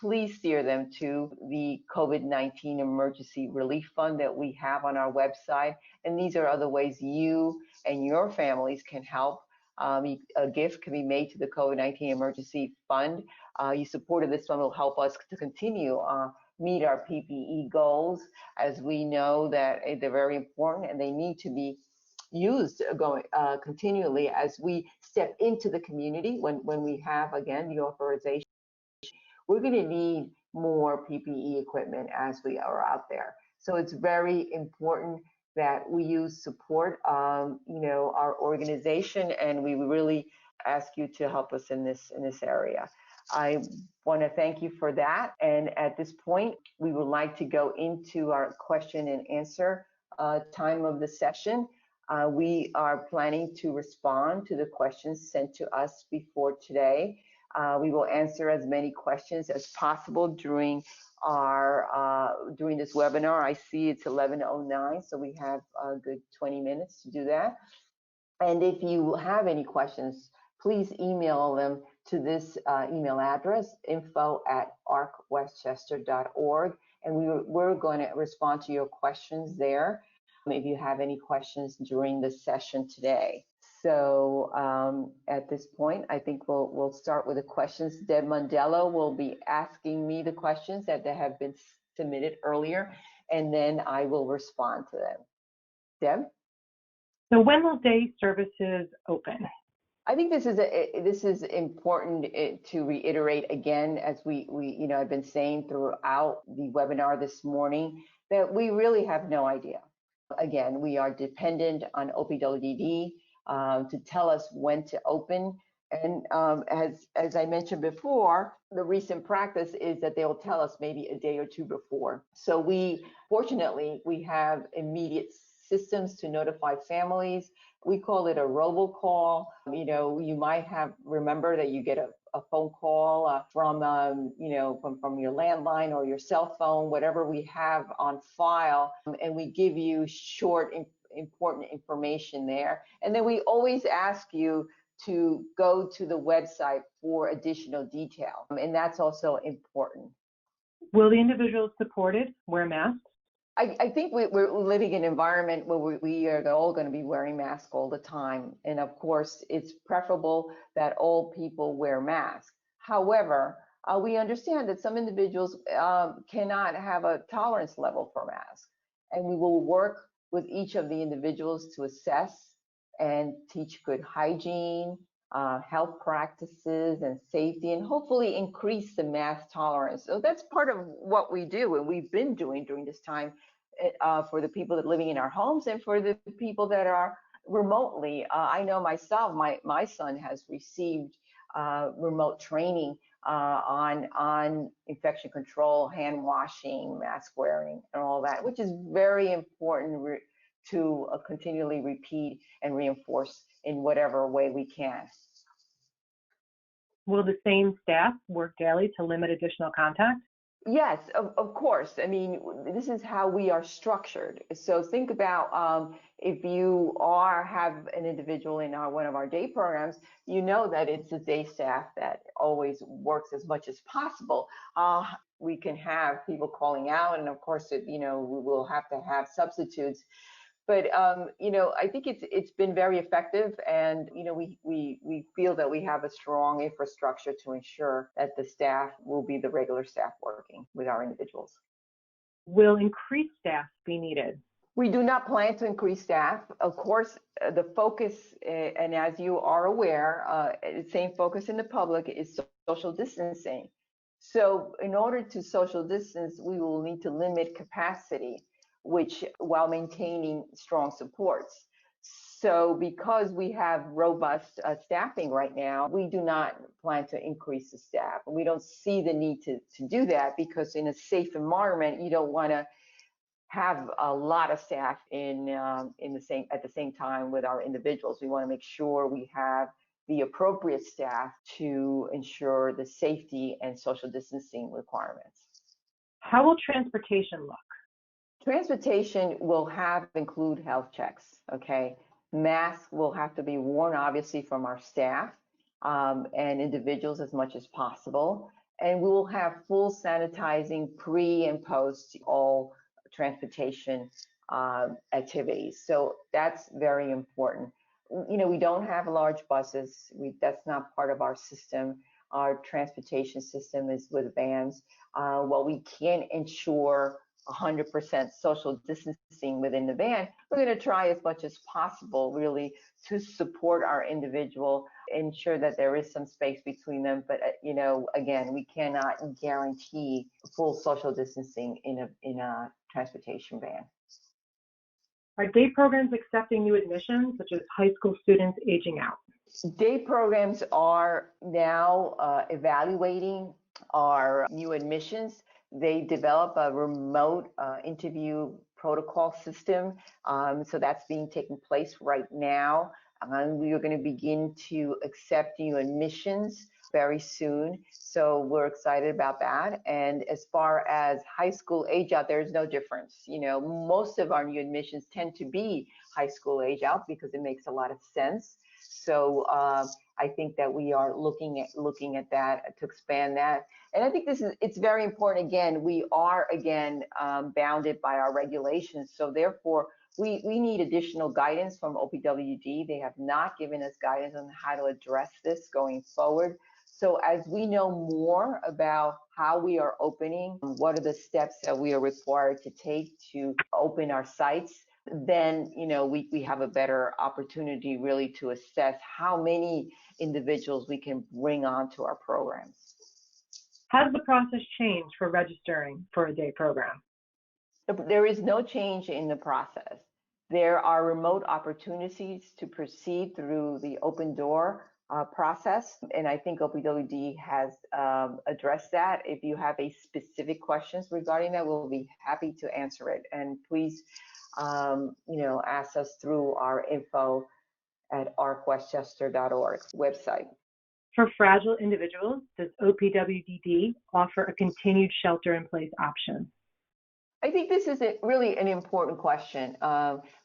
please steer them to the COVID-19 Emergency Relief Fund that we have on our website. And these are other ways you and your families can help. A gift can be made to the COVID-19 Emergency Fund. You supported this fund will help us to continue meet our PPE goals, as we know that they're very important and they need to be used continually as we step into the community. When we have, again, the authorization, we're going to need more PPE equipment as we are out there. So it's very important that we use support, our organization, and we really ask you to help us in this area. I want to thank you for that. And at this point, we would like to go into our question and answer time of the session. We are planning to respond to the questions sent to us before today. We will answer as many questions as possible during this webinar. I see it's 11:09, so we have a good 20 minutes to do that. And if you have any questions, please email them to this email address, info@arcwestchester.org, and we're going to respond to your questions there if you have any questions during the session today. So at this point, I think we'll start with the questions. Deb Mondello will be asking me the questions that have been submitted earlier, and then I will respond to them. Deb? So when will day services open? I think this is important to reiterate again, as we I've been saying throughout the webinar this morning, that we really have no idea. Again, we are dependent on OPWDD to tell us when to open. And as I mentioned before, the recent practice is that they'll tell us maybe a day or two before. So fortunately, we have immediate systems to notify families. We call it a robocall. You might remember that you get a phone call from your landline or your cell phone, whatever we have on file, and we give you short, important information there. And then we always ask you to go to the website for additional detail, and that's also important. Will the individuals supported wear masks? I think we're living in an environment where we are all going to be wearing masks all the time. And of course, it's preferable that all people wear masks. However, we understand that some individuals cannot have a tolerance level for masks, and we will work with each of the individuals to assess and teach good hygiene, health practices, and safety, and hopefully increase the mask tolerance. So that's part of what we do, and we've been doing during this time for the people that are living in our homes and for the people that are remotely. I know myself, my son has received remote training on infection control, hand washing, mask wearing, and all that, which is very important to continually repeat and reinforce in whatever way we can. Will the same staff work daily to limit additional contact? Yes, of course. I mean, this is how we are structured. So think about if you have an individual in one of our day programs, you know that it's a day staff that always works as much as possible. We can have people calling out, and of course, we will have to have substitutes. But I think it's been very effective, and we feel that we have a strong infrastructure to ensure that the staff will be the regular staff working with our individuals. Will increased staff be needed? We do not plan to increase staff. Of course, the focus, and as you are aware, the same focus in the public is social distancing. So in order to social distance, we will need to limit capacity, which while maintaining strong supports. So because we have robust staffing right now, we do not plan to increase the staff. We don't see the need to do that, because in a safe environment, you don't want to have a lot of staff at the same time with our individuals. We want to make sure we have the appropriate staff to ensure the safety and social distancing requirements. How will transportation look? Transportation will include health checks, okay? Masks will have to be worn, obviously, from our staff and individuals as much as possible. And we will have full sanitizing pre and post all transportation activities. So that's very important. We don't have large buses. That's not part of our system. Our transportation system is with vans. While we can ensure 100% social distancing within the van, we're going to try as much as possible really to support our individual, ensure that there is some space between them. But again, we cannot guarantee full social distancing in a transportation van. Are day programs accepting new admissions, such as high school students aging out? Day programs are now evaluating our new admissions. They develop a remote interview protocol system. So that's being taken place right now. We are going to begin to accept new admissions very soon. So we're excited about that. And as far as high school age out, there's no difference. Most of our new admissions tend to be high school age out because it makes a lot of sense. So I think that we are looking at that to expand that. And I think it's very important. Again, we are bounded by our regulations. So therefore, we need additional guidance from OPWD. They have not given us guidance on how to address this going forward. So as we know more about how we are opening, what are the steps that we are required to take to open our sites, then we have a better opportunity really to assess how many individuals we can bring onto our programs. Has the process changed for registering for a day program? There is no change in the process. There are remote opportunities to proceed through the open door process, and I think OPWD has addressed that. If you have a specific questions regarding that, we'll be happy to answer it. And please, ask us through our info at arcwestchester.org website. For fragile individuals, does OPWDD offer a continued shelter-in-place option? I think this is really an important question.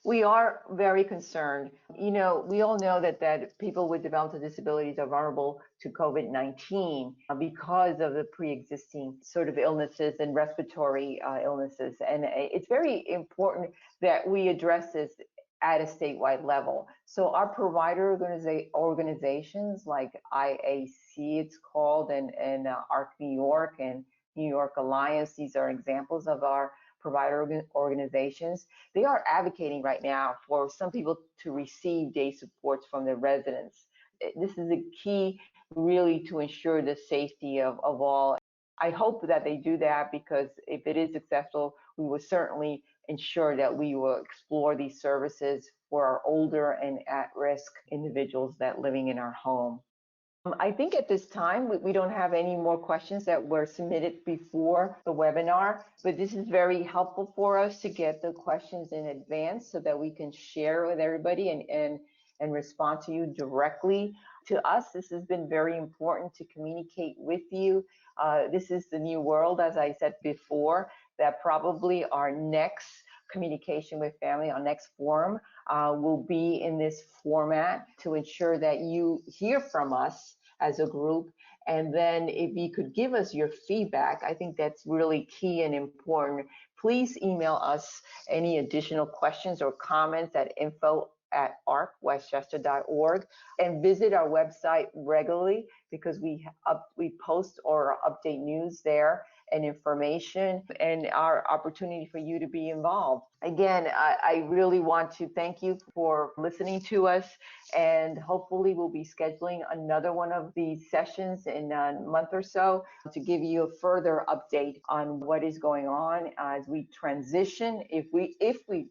We are very concerned. We all know that people with developmental disabilities are vulnerable to COVID-19 because of the pre-existing sort of illnesses and respiratory illnesses. And it's very important that we address this at a statewide level. So our provider organizations like IAC, it's called, and ARC New York and New York Alliance, these are examples of our provider organizations. They are advocating right now for some people to receive day supports from their residents. This is a key really to ensure the safety of all. I hope that they do that, because if it is successful, we will certainly ensure that we will explore these services for our older and at-risk individuals that living in our home. I think at this time, we don't have any more questions that were submitted before the webinar, but this is very helpful for us to get the questions in advance so that we can share with everybody and respond to you directly. To us, this has been very important to communicate with you. This is the new world, as I said before, that probably our next communication with family, our next forum, will be in this format to ensure that you hear from us as a group. And then if you could give us your feedback, I think that's really key and important. Please email us any additional questions or comments at info@arcwestchester.org, and visit our website regularly, because we post or update news there and information, and our opportunity for you to be involved. Again, I really want to thank you for listening to us, and hopefully we'll be scheduling another one of these sessions in a month or so to give you a further update on what is going on as we transition, if we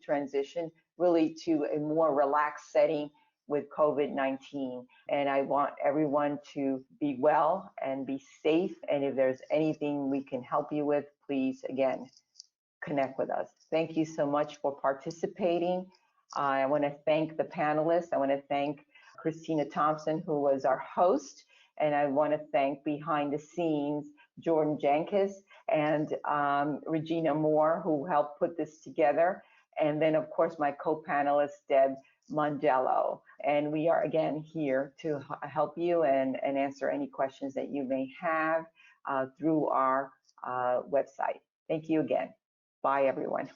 transition really to a more relaxed setting with COVID-19. And I want everyone to be well and be safe. And if there's anything we can help you with, please, again, connect with us. Thank you so much for participating. I want to thank the panelists. I want to thank Christina Thompson, who was our host. And I want to thank behind the scenes, Jordan Jenkins and Regina Moore, who helped put this together. And then, of course, my co-panelist, Deb Mondello. And we are again here to help you and answer any questions that you may have through our website. Thank you again. Bye, everyone.